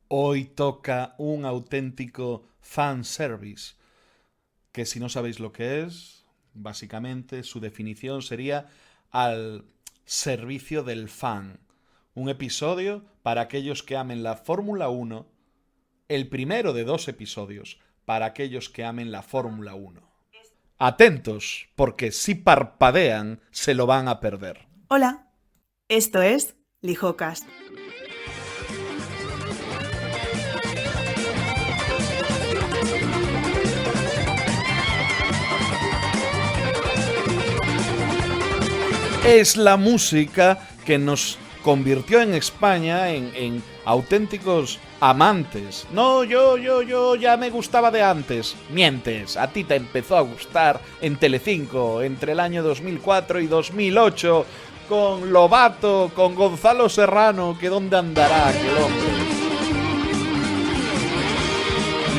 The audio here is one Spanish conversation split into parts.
Hoy toca un auténtico fanservice, que si no sabéis lo que es, básicamente su definición sería al servicio del fan. Un episodio para aquellos que amen la Fórmula Uno, el primero de dos episodios para aquellos que amen la Fórmula Uno. Atentos, porque si parpadean, se lo van a perder. Hola, esto es Lijocast. Es la música que nos convirtió en España en auténticos amantes. No, yo ya me gustaba de antes. Mientes, a ti te empezó a gustar en Telecinco entre el año 2004 y 2008 con Lobato, con Gonzalo Serrano, que dónde andará aquel hombre.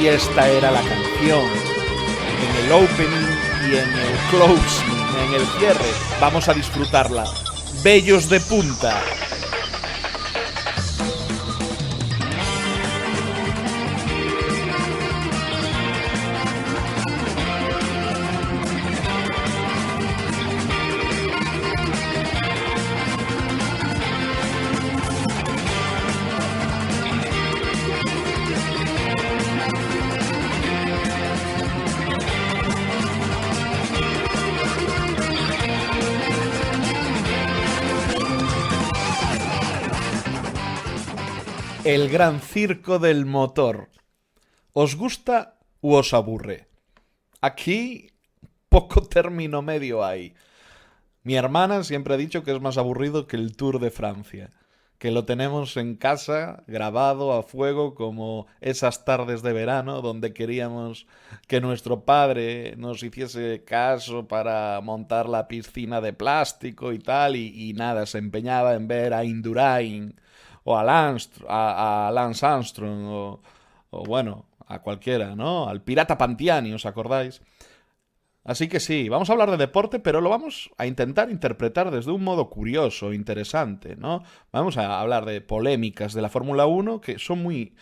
Y esta era la canción en el opening y en el closing, en el cierre. Vamos a disfrutarla. Bellos de punta. El gran circo del motor. ¿Os gusta u os aburre? Aquí poco término medio hay. Mi hermana siempre ha dicho que es más aburrido que el Tour de Francia, que lo tenemos en casa grabado a fuego como esas tardes de verano donde queríamos que nuestro padre nos hiciese caso para montar la piscina de plástico y tal, y nada, se empeñaba en ver a Indurain o a Lance Armstrong o bueno, a cualquiera, ¿no? Al Pirata Pantiani, ¿os acordáis? Así que sí, vamos a hablar de deporte, pero lo vamos a intentar interpretar desde un modo curioso, interesante, ¿no? Vamos a hablar de polémicas de la Fórmula Uno que son muy,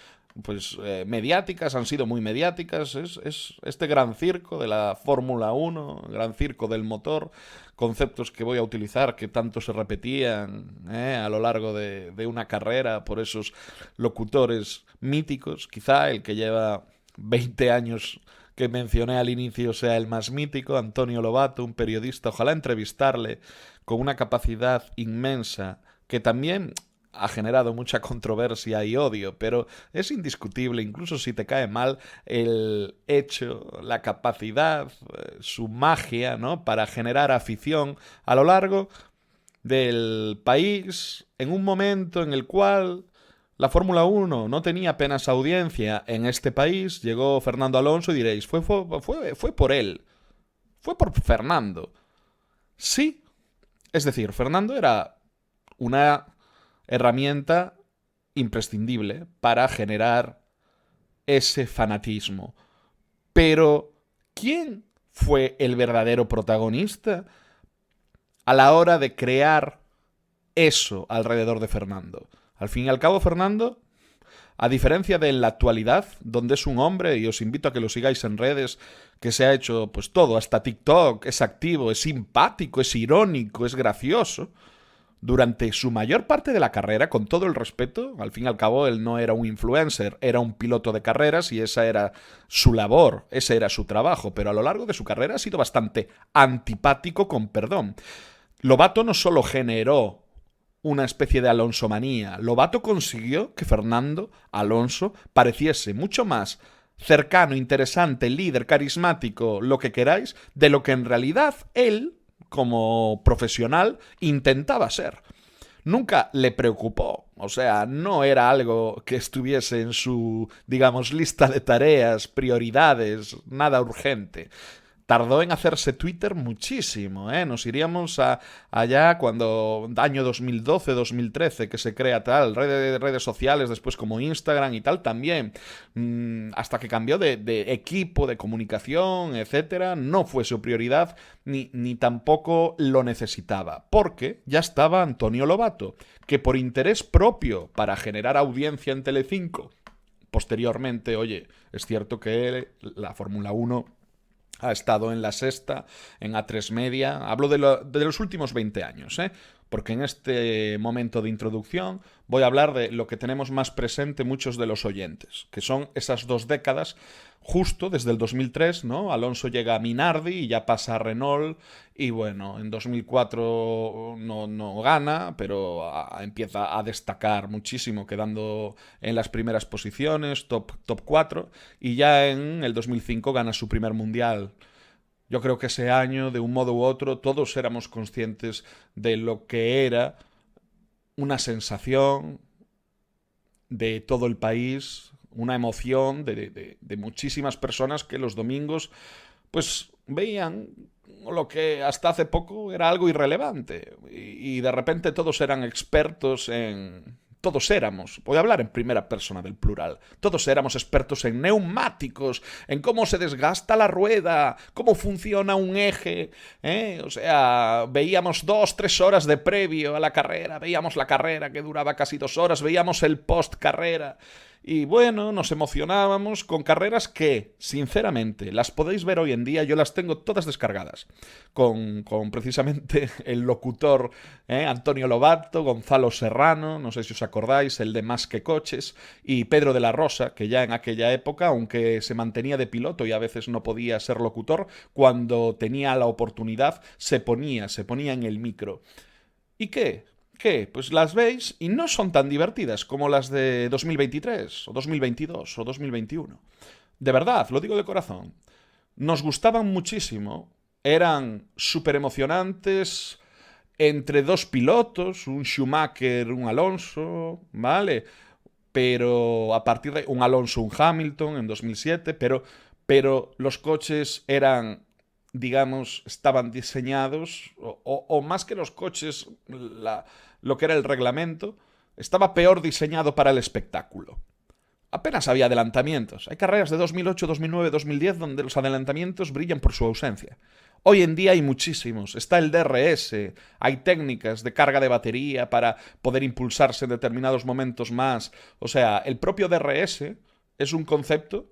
pues, mediáticas, han sido muy mediáticas. Es este gran circo de la Fórmula Uno, gran circo del motor, conceptos que voy a utilizar que tanto se repetían a lo largo de una carrera por esos locutores míticos. Quizá el que lleva 20 años que mencioné al inicio sea el más mítico, Antonio Lobato, un periodista. Ojalá entrevistarle, con una capacidad inmensa que también ha generado mucha controversia y odio, pero es indiscutible, incluso si te cae mal, el hecho, la capacidad, su magia, ¿no?, para generar afición a lo largo del país en un momento en el cual la Fórmula Uno no tenía apenas audiencia en este país. Llegó Fernando Alonso y diréis, fue por él, fue por Fernando. Sí, es decir, Fernando era una herramienta imprescindible para generar ese fanatismo. Pero, ¿quién fue el verdadero protagonista a la hora de crear eso alrededor de Fernando? Al fin y al cabo, Fernando, a diferencia de la actualidad, donde es un hombre, y os invito a que lo sigáis en redes, que se ha hecho pues todo, hasta TikTok, es activo, es simpático, es irónico, es gracioso, durante su mayor parte de la carrera, con todo el respeto, al fin y al cabo él no era un influencer, era un piloto de carreras y esa era su labor, ese era su trabajo, pero a lo largo de su carrera ha sido bastante antipático, con perdón. Lobato no solo generó una especie de alonsomanía. Lobato consiguió que Fernando Alonso pareciese mucho más cercano, interesante, líder, carismático, lo que queráis, de lo que en realidad él, como profesional, intentaba ser. Nunca le preocupó, o sea, no era algo que estuviese en su, digamos, lista de tareas, prioridades, nada urgente. Tardó en hacerse Twitter muchísimo, ¿eh? Nos iríamos allá cuando, año 2012, 2013, que se crea tal, redes sociales, después como Instagram y tal también, hasta que cambió de equipo, de comunicación, etcétera. No fue su prioridad, ni tampoco lo necesitaba, porque ya estaba Antonio Lobato, que por interés propio, para generar audiencia en Telecinco, posteriormente, oye, es cierto que la Fórmula 1 ha estado en la Sexta, en A3 Media. Hablo de los últimos 20 años, porque en este momento de introducción voy a hablar de lo que tenemos más presente muchos de los oyentes, que son esas 2 décadas, justo desde el 2003, ¿no? Alonso llega a Minardi y ya pasa a Renault, y bueno, en 2004 no gana, pero empieza a destacar muchísimo, quedando en las primeras posiciones, top 4, y ya en el 2005 gana su primer mundial. Yo creo que ese año, de un modo u otro, todos éramos conscientes de lo que era una sensación de todo el país, una emoción de muchísimas personas que los domingos pues veían lo que hasta hace poco era algo irrelevante, y de repente todos eran expertos en... Todos éramos, voy a hablar en primera persona del plural, todos éramos expertos en neumáticos, en cómo se desgasta la rueda, cómo funciona un eje, O sea, veíamos 2-3 horas de previo a la carrera, veíamos la carrera que duraba casi 2 horas, veíamos el post-carrera, y bueno, nos emocionábamos con carreras que, sinceramente, las podéis ver hoy en día, yo las tengo todas descargadas, con precisamente el locutor Antonio Lobato, Gonzalo Serrano, no sé si os acordáis, el de Más que Coches, y Pedro de la Rosa, que ya en aquella época, aunque se mantenía de piloto y a veces no podía ser locutor, cuando tenía la oportunidad se ponía en el micro. ¿Y qué? ¿Qué? Pues las veis y no son tan divertidas como las de 2023, o 2022, o 2021. De verdad, lo digo de corazón. Nos gustaban muchísimo, eran súper emocionantes, entre 2 pilotos, un Schumacher, un Alonso, ¿vale? Pero a partir de un Alonso, un Hamilton en 2007, pero los coches eran, digamos, estaban diseñados, o más que los coches, lo que era el reglamento, estaba peor diseñado para el espectáculo. Apenas había adelantamientos. Hay carreras de 2008, 2009, 2010 donde los adelantamientos brillan por su ausencia. Hoy en día hay muchísimos. Está el DRS, hay técnicas de carga de batería para poder impulsarse en determinados momentos más. O sea, el propio DRS es un concepto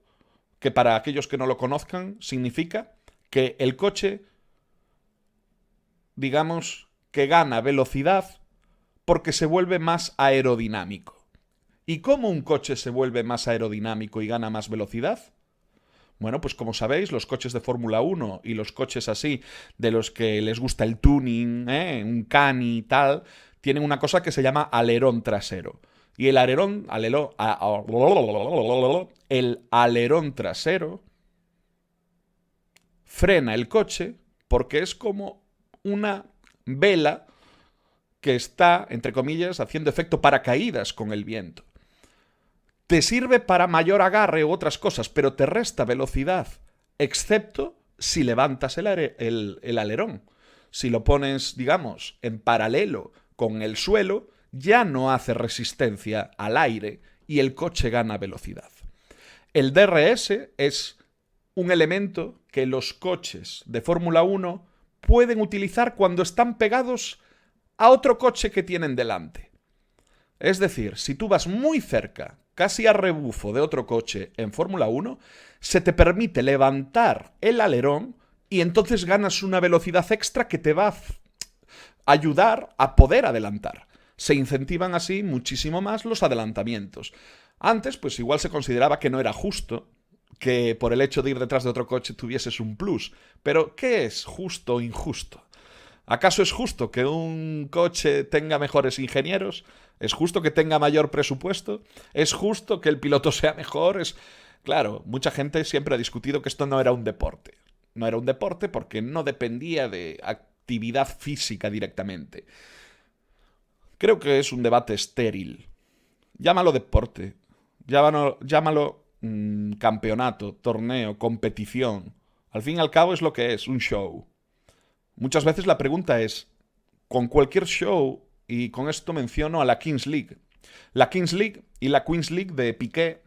que, para aquellos que no lo conozcan, significa que el coche, digamos, que gana velocidad porque se vuelve más aerodinámico. ¿Y cómo un coche se vuelve más aerodinámico y gana más velocidad? Bueno, pues como sabéis, los coches de Fórmula 1 y los coches así, de los que les gusta el tuning, un Cani y tal, tienen una cosa que se llama alerón trasero. Y el alerón trasero frena el coche porque es como una vela que está, entre comillas, haciendo efecto paracaídas con el viento. Te sirve para mayor agarre u otras cosas, pero te resta velocidad, excepto si levantas el alerón. Si lo pones, digamos, en paralelo con el suelo, ya no hace resistencia al aire y el coche gana velocidad. El DRS es un elemento que los coches de Fórmula 1 pueden utilizar cuando están pegados a otro coche que tienen delante. Es decir, si tú vas muy cerca, casi a rebufo de otro coche en Fórmula 1, se te permite levantar el alerón y entonces ganas una velocidad extra que te va a ayudar a poder adelantar. Se incentivan así muchísimo más los adelantamientos. Antes, pues igual se consideraba que no era justo que por el hecho de ir detrás de otro coche tuvieses un plus. Pero, ¿qué es justo o injusto? ¿Acaso es justo que un coche tenga mejores ingenieros? ¿Es justo que tenga mayor presupuesto? ¿Es justo que el piloto sea mejor? Claro, mucha gente siempre ha discutido que esto no era un deporte. No era un deporte porque no dependía de actividad física directamente. Creo que es un debate estéril. Llámalo deporte. Llámalo campeonato, torneo, competición. Al fin y al cabo es lo que es, un show. Muchas veces la pregunta es, con cualquier show, y con esto menciono a la Kings League. La Kings League y la Queens League de Piqué,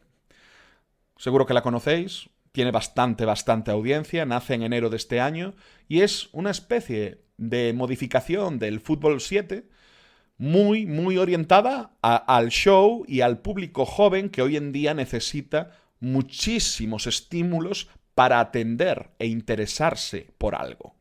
seguro que la conocéis, tiene bastante audiencia, nace en enero de este año, y es una especie de modificación del fútbol 7, muy, muy orientada al show y al público joven que hoy en día necesita muchísimos estímulos para atender e interesarse por algo.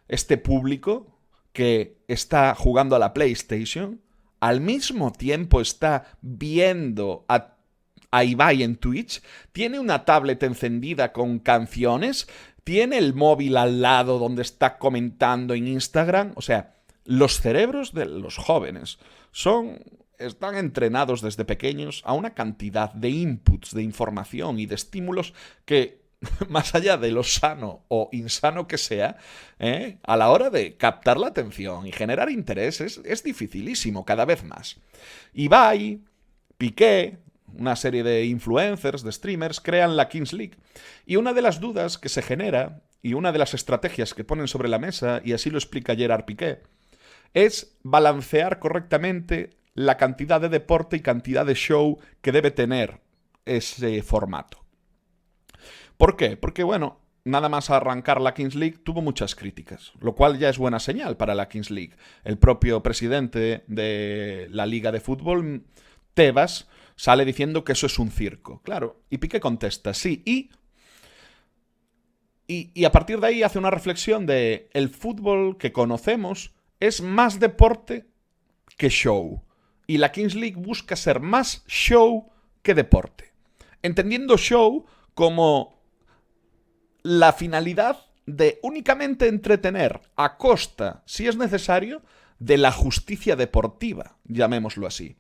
Este público que está jugando a la PlayStation, al mismo tiempo está viendo a Ibai en Twitch, tiene una tablet encendida con canciones, tiene el móvil al lado donde está comentando en Instagram. O sea, los cerebros de los jóvenes están entrenados desde pequeños a una cantidad de inputs, de información y de estímulos que, más allá de lo sano o insano que sea, a la hora de captar la atención y generar interés es dificilísimo cada vez más. Ibai, Piqué, una serie de influencers, de streamers, crean la Kings League. Y una de las dudas que se genera, y una de las estrategias que ponen sobre la mesa, y así lo explica Gerard Piqué, es balancear correctamente la cantidad de deporte y cantidad de show que debe tener ese formato. ¿Por qué? Porque, bueno, nada más arrancar la Kings League tuvo muchas críticas, lo cual ya es buena señal para la Kings League. El propio presidente de la Liga de Fútbol, Tebas, sale diciendo que eso es un circo. Claro, y Piqué contesta, sí, y a partir de ahí hace una reflexión de el fútbol que conocemos es más deporte que show. Y la Kings League busca ser más show que deporte. Entendiendo show como la finalidad de únicamente entretener a costa, si es necesario, de la justicia deportiva, llamémoslo así.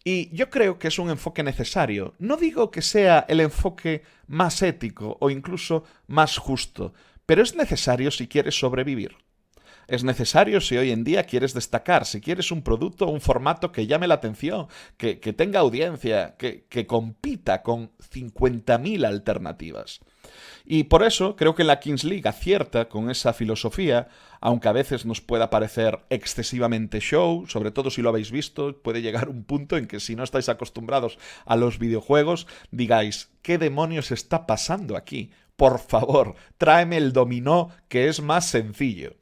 Y yo creo que es un enfoque necesario. No digo que sea el enfoque más ético o incluso más justo, pero es necesario si quieres sobrevivir. Es necesario si hoy en día quieres destacar, si quieres un producto o un formato que llame la atención, que tenga audiencia, que compita con 50.000 alternativas. Y por eso creo que la Kings League acierta con esa filosofía, aunque a veces nos pueda parecer excesivamente show, sobre todo si lo habéis visto, puede llegar un punto en que si no estáis acostumbrados a los videojuegos, digáis, ¿qué demonios está pasando aquí? Por favor, tráeme el dominó, que es más sencillo.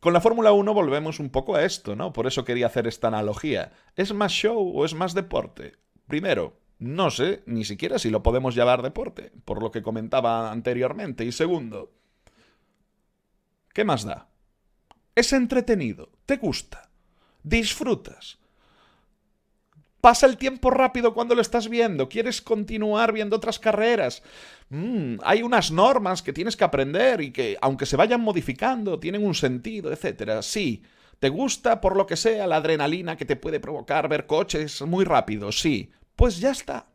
Con la Fórmula 1 volvemos un poco a esto, ¿no? Por eso quería hacer esta analogía. ¿Es más show o es más deporte? Primero, no sé ni siquiera si lo podemos llamar deporte, por lo que comentaba anteriormente. Y segundo, ¿qué más da? ¿Es entretenido? ¿Te gusta? ¿Disfrutas? ¿Pasa el tiempo rápido cuando lo estás viendo? ¿Quieres continuar viendo otras carreras? Hay unas normas que tienes que aprender y que, aunque se vayan modificando, tienen un sentido, etc. Sí. ¿Te gusta, por lo que sea, la adrenalina que te puede provocar ver coches muy rápidos? Sí. Pues ya está.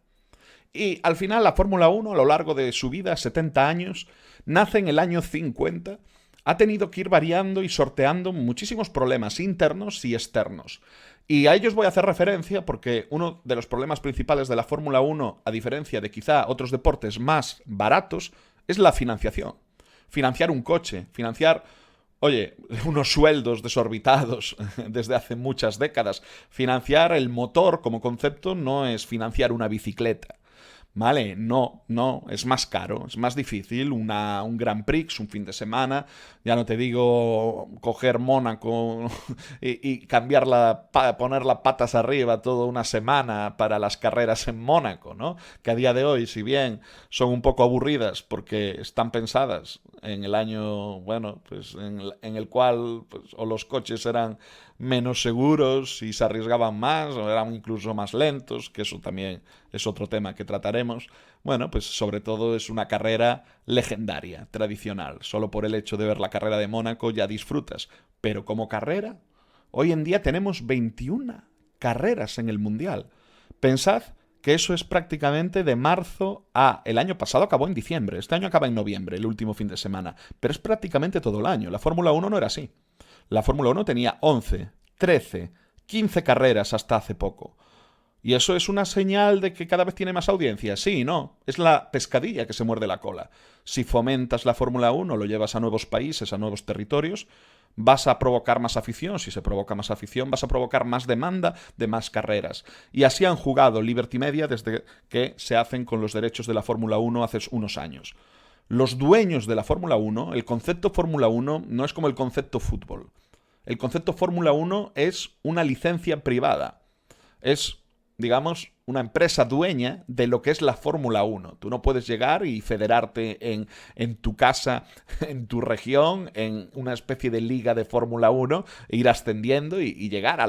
Y al final la Fórmula 1, a lo largo de su vida, 70 años, nace en el año 50, ha tenido que ir variando y sorteando muchísimos problemas internos y externos. Y a ellos voy a hacer referencia porque uno de los problemas principales de la Fórmula 1, a diferencia de quizá otros deportes más baratos, es la financiación. Financiar un coche, financiar, oye, unos sueldos desorbitados desde hace muchas décadas. Financiar el motor como concepto no es financiar una bicicleta. ¿Vale? No, es más caro, es más difícil. Un Grand Prix, un fin de semana, ya no te digo coger Mónaco y cambiarla, ponerla patas arriba toda una semana para las carreras en Mónaco, ¿no? Que a día de hoy, si bien son un poco aburridas porque están pensadas en el año, bueno, pues en el cual pues, o los coches eran menos seguros y se arriesgaban más o eran incluso más lentos, que eso también es otro tema que trataremos. Bueno, pues sobre todo es una carrera legendaria, tradicional. Solo por el hecho de ver la carrera de Mónaco ya disfrutas. Pero como carrera, hoy en día tenemos 21 carreras en el Mundial. Pensad que eso es prácticamente de marzo a... El año pasado acabó en diciembre, este año acaba en noviembre, el último fin de semana. Pero es prácticamente todo el año. La Fórmula 1 no era así. La Fórmula 1 tenía 11, 13, 15 carreras hasta hace poco. ¿Y eso es una señal de que cada vez tiene más audiencia? Sí, no. Es la pescadilla que se muerde la cola. Si fomentas la Fórmula 1, lo llevas a nuevos países, a nuevos territorios, vas a provocar más afición. Si se provoca más afición, vas a provocar más demanda de más carreras. Y así han jugado Liberty Media desde que se hacen con los derechos de la Fórmula 1 hace unos años. Los dueños de la Fórmula 1, el concepto Fórmula 1 no es como el concepto fútbol. El concepto Fórmula 1 es una licencia privada. Es, digamos, una empresa dueña de lo que es la Fórmula 1. Tú no puedes llegar y federarte en tu casa, en tu región, en una especie de liga de Fórmula 1, e ir ascendiendo y llegar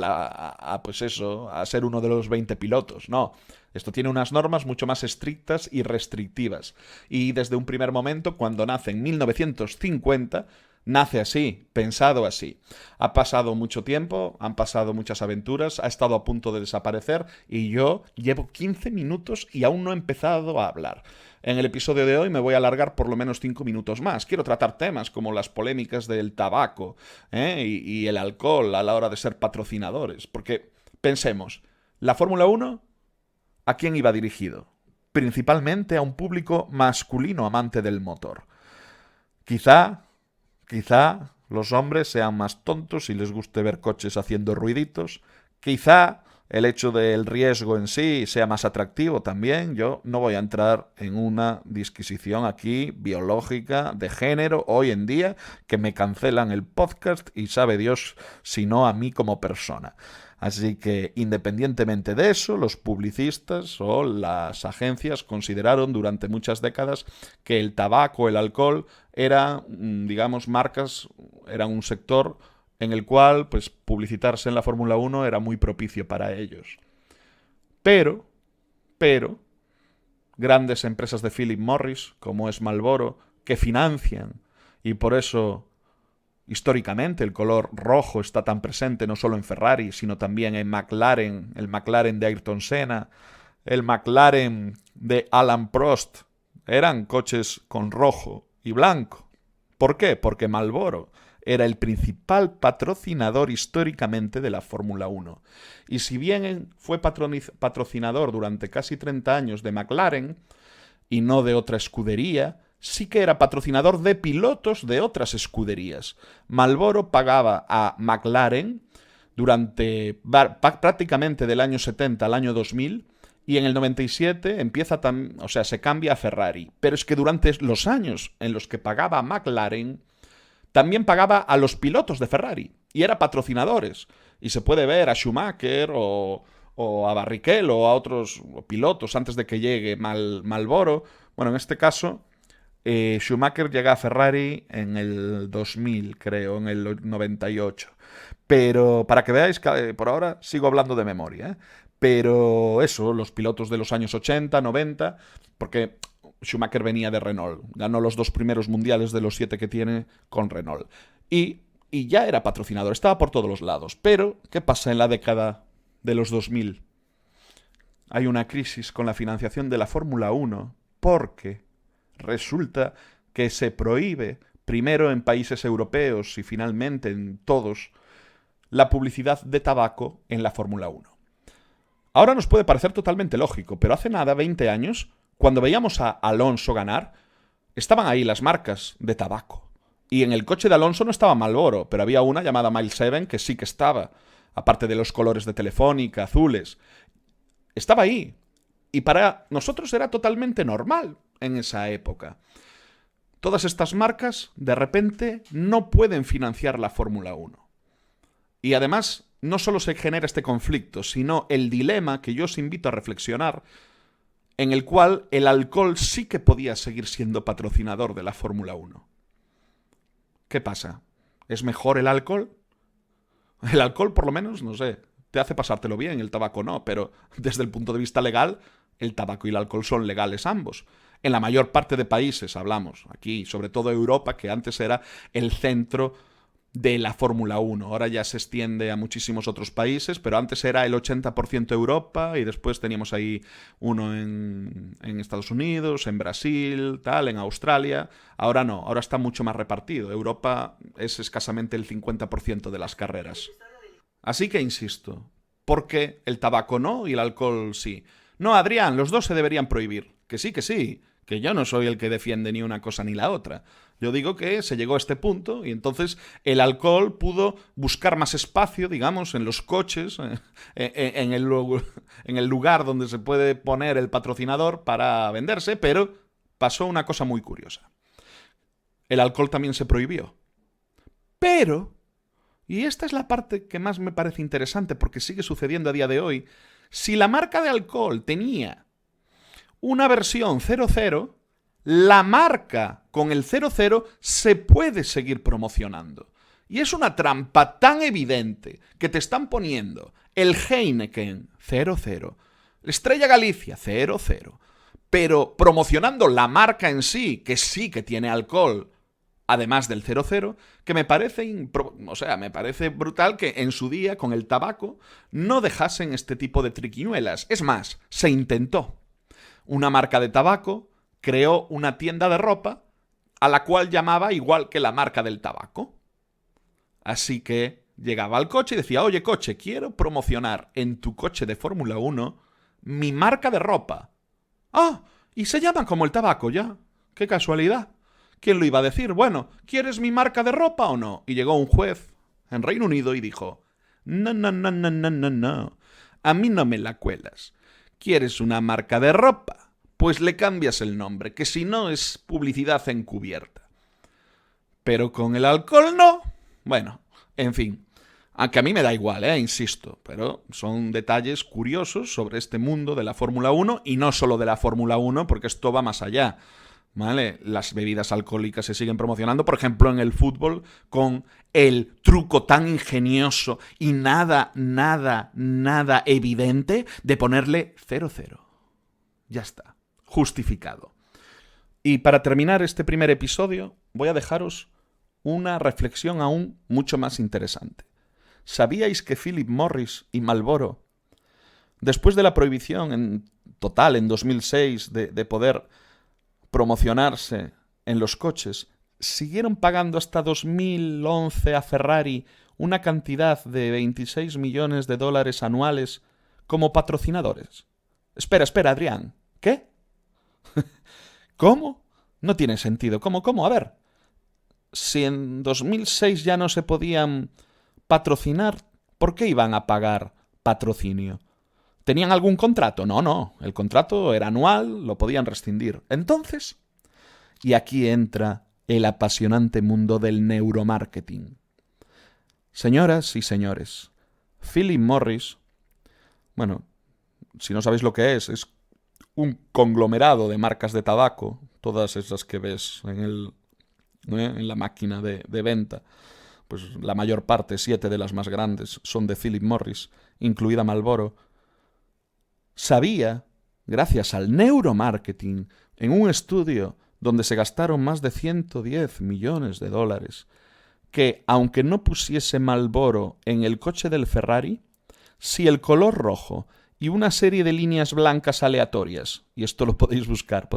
pues eso, a ser uno de los 20 pilotos. No. Esto tiene unas normas mucho más estrictas y restrictivas. Y desde un primer momento, cuando nace en 1950, nace así, pensado así. Ha pasado mucho tiempo, han pasado muchas aventuras, ha estado a punto de desaparecer y yo llevo 15 minutos y aún no he empezado a hablar. En el episodio de hoy me voy a alargar por lo menos 5 minutos más. Quiero tratar temas como las polémicas del tabaco y el alcohol a la hora de ser patrocinadores. Porque, pensemos, la Fórmula 1, ¿a quién iba dirigido? Principalmente a un público masculino amante del motor. Quizá los hombres sean más tontos y les guste ver coches haciendo ruiditos. Quizá el hecho del riesgo en sí sea más atractivo también. Yo no voy a entrar en una disquisición aquí biológica de género hoy en día, que me cancelan el podcast y sabe Dios si no a mí como persona. Así que, independientemente de eso, los publicistas o las agencias consideraron durante muchas décadas que el tabaco, el alcohol, eran, digamos, marcas, eran un sector en el cual, pues, publicitarse en la Fórmula 1 era muy propicio para ellos. Pero, grandes empresas de Philip Morris, como es Marlboro, que financian, y por eso históricamente el color rojo está tan presente no solo en Ferrari, sino también en McLaren, el McLaren de Ayrton Senna, el McLaren de Alan Prost. Eran coches con rojo y blanco. ¿Por qué? Porque Marlboro era el principal patrocinador históricamente de la Fórmula 1. Y si bien fue patrocinador durante casi 30 años de McLaren, y no de otra escudería, sí que era patrocinador de pilotos de otras escuderías. Marlboro pagaba a McLaren durante prácticamente del año 70 al año 2000, y en el 97 se cambia a Ferrari. Pero es que durante los años en los que pagaba a McLaren, también pagaba a los pilotos de Ferrari, y era patrocinadores. Y se puede ver a Schumacher o a Barrichello o a otros pilotos antes de que llegue Marlboro. Bueno, en este caso, Schumacher llega a Ferrari en el 2000, creo, en el 98. Pero para que veáis que por ahora sigo hablando de memoria, ¿eh? Pero eso, los pilotos de los años 80, 90, porque Schumacher venía de Renault, ganó los 2 primeros mundiales de los 7 que tiene con Renault. Y ya era patrocinador, estaba por todos los lados. Pero, ¿qué pasa en la década de los 2000? Hay una crisis con la financiación de la Fórmula 1 porque resulta que se prohíbe, primero en países europeos y finalmente en todos, la publicidad de tabaco en la Fórmula 1. Ahora nos puede parecer totalmente lógico, pero hace nada, 20 años, cuando veíamos a Alonso ganar, estaban ahí las marcas de tabaco. Y en el coche de Alonso no estaba Marlboro, pero había una llamada Mile 7 que sí que estaba, aparte de los colores de Telefónica, azules. Estaba ahí. Y para nosotros era totalmente normal en esa época. Todas estas marcas, de repente, no pueden financiar la Fórmula 1. Y además, no solo se genera este conflicto, sino el dilema que yo os invito a reflexionar, en el cual el alcohol sí que podía seguir siendo patrocinador de la Fórmula 1. ¿Qué pasa? ¿Es mejor el alcohol? El alcohol, por lo menos, no sé, te hace pasártelo bien, el tabaco no, pero desde el punto de vista legal, el tabaco y el alcohol son legales ambos. En la mayor parte de países, hablamos, aquí, sobre todo Europa, que antes era el centro de la Fórmula 1. Ahora ya se extiende a muchísimos otros países, pero antes era el 80% Europa y después teníamos ahí uno en Estados Unidos, en Brasil, tal, en Australia. Ahora no, ahora está mucho más repartido. Europa es escasamente el 50% de las carreras. Así que insisto, ¿por qué el tabaco no y el alcohol sí? No, Adrián, los dos se deberían prohibir. Que sí, que yo no soy el que defiende ni una cosa ni la otra. Yo digo que se llegó a este punto y entonces el alcohol pudo buscar más espacio, digamos, en los coches, en el lugar donde se puede poner el patrocinador para venderse, pero pasó una cosa muy curiosa. El alcohol también se prohibió. Pero Y esta es la parte que más me parece interesante porque sigue sucediendo a día de hoy. Si la marca de alcohol tenía una versión 00, la marca con el 00 se puede seguir promocionando. Y es una trampa tan evidente que te están poniendo el Heineken 00, Estrella Galicia 00, pero promocionando la marca en sí, que sí que tiene alcohol, además del 00, que me parece brutal que en su día, con el tabaco, no dejasen este tipo de triquiñuelas. Es más, se intentó. Una marca de tabaco creó una tienda de ropa a la cual llamaba igual que la marca del tabaco. Así que llegaba al coche y decía, oye coche, quiero promocionar en tu coche de Fórmula 1 mi marca de ropa. Ah, y se llama como el tabaco ya. ¡Qué casualidad! ¿Quién lo iba a decir? Bueno, ¿quieres mi marca de ropa o no? Y llegó un juez en Reino Unido y dijo, no, no, no, no, no, no, no. A mí no me la cuelas. ¿Quieres una marca de ropa? Pues le cambias el nombre, que si no es publicidad encubierta. Pero con el alcohol no. Bueno, en fin. Aunque a mí me da igual, insisto, pero son detalles curiosos sobre este mundo de la Fórmula 1 y no solo de la Fórmula 1, porque esto va más allá. ¿Vale? Las bebidas alcohólicas se siguen promocionando, por ejemplo, en el fútbol, con el truco tan ingenioso y nada evidente de ponerle 0-0. Ya está, justificado. Y para terminar este primer episodio, voy a dejaros una reflexión aún mucho más interesante. ¿Sabíais que Philip Morris y Marlboro, después de la prohibición total en 2006 de poder promocionarse en los coches, siguieron pagando hasta 2011 a Ferrari una cantidad de $26 millones anuales como patrocinadores? Espera, Adrián. ¿Qué? ¿Cómo? No tiene sentido. ¿Cómo? A ver. Si en 2006 ya no se podían patrocinar, ¿por qué iban a pagar patrocinio? ¿Tenían algún contrato? No. El contrato era anual, lo podían rescindir. Entonces, y aquí entra el apasionante mundo del neuromarketing. Señoras y señores, Philip Morris, bueno, si no sabéis lo que es un conglomerado de marcas de tabaco, todas esas que ves en la máquina de venta. Pues la mayor parte, 7 de las más grandes, son de Philip Morris, incluida Marlboro. Sabía, gracias al neuromarketing, en un estudio donde se gastaron más de $110 millones, que aunque no pusiese Marlboro en el coche del Ferrari, si el color rojo y una serie de líneas blancas aleatorias, y esto lo podéis buscar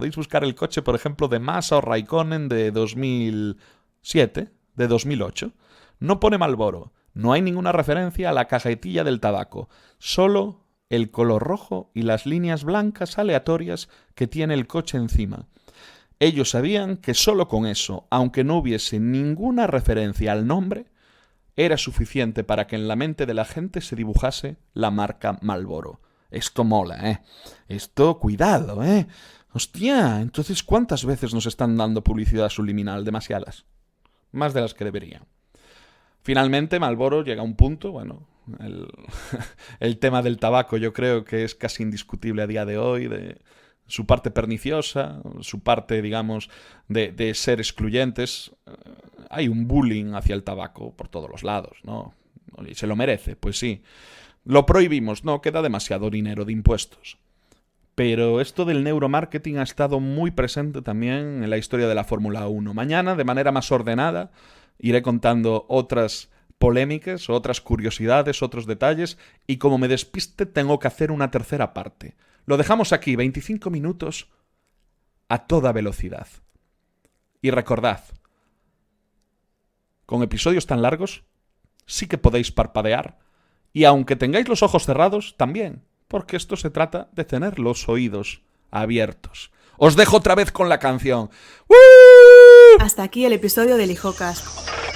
el coche, por ejemplo, de Massa o Raikkonen de 2007, de 2008, no pone Marlboro, no hay ninguna referencia a la cajetilla del tabaco, solo el color rojo y las líneas blancas aleatorias que tiene el coche encima. Ellos sabían que solo con eso, aunque no hubiese ninguna referencia al nombre, era suficiente para que en la mente de la gente se dibujase la marca Marlboro. Esto mola, Esto, cuidado, Hostia, entonces ¿cuántas veces nos están dando publicidad subliminal? Demasiadas. Más de las que deberían. Finalmente, Marlboro llega a un punto, bueno, el tema del tabaco yo creo que es casi indiscutible a día de hoy, de su parte perniciosa, su parte, digamos, de ser excluyentes. Hay un bullying hacia el tabaco por todos los lados, ¿no? ¿Y se lo merece? Pues sí. Lo prohibimos, no, queda demasiado dinero de impuestos. Pero esto del neuromarketing ha estado muy presente también en la historia de la Fórmula 1. Mañana, de manera más ordenada, iré contando otras polémicas, otras curiosidades, otros detalles, y como me despiste tengo que hacer una tercera parte. Lo dejamos aquí, 25 minutos a toda velocidad. Y recordad, con episodios tan largos, sí que podéis parpadear, y aunque tengáis los ojos cerrados, también, porque esto se trata de tener los oídos abiertos. Os dejo otra vez con la canción. Hasta aquí el episodio de LiJoCast.